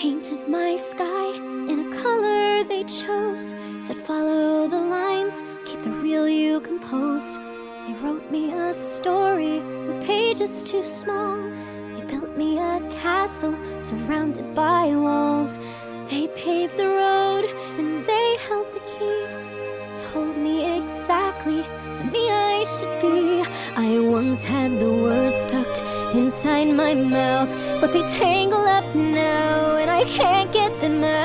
painted my sky in a color they chose. Said follow the lines, keep the real you composed. They wrote me a story with pages too small. They built me a castle surrounded by walls. They paved the road and they held the key. Told me exactly the me I should be. I once had the words tucked inside my mouth, but they tangle up now and I can't get them out.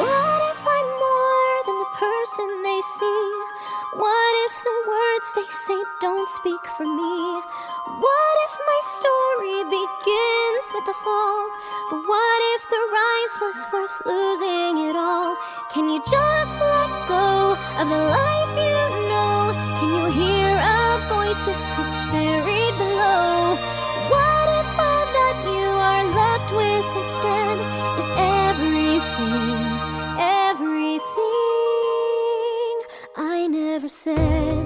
What if I'm more than the person they see? What if the words they say don't speak for me? What if my story begins with a fall? But what if the rise was worth losing it all? Can you just let go of the life you know? Can you hear a voice if it's buried below? What if all that you are left with instead is everything, everything I never said?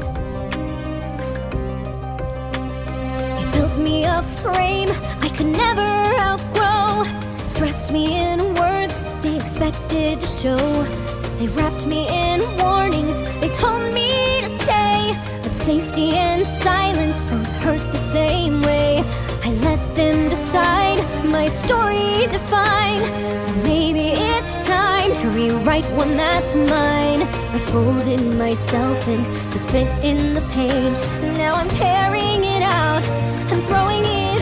They built me a frame I could never outgrow. Dressed me in words they expected to show. They wrapped me in warnings, they told me to stay. But safety and silence both hurt the same way. I let them decide, my story defined. So maybe it's time to rewrite one that's mine. I folded myself in to fit in the page. Now I'm tearing it out and throwing it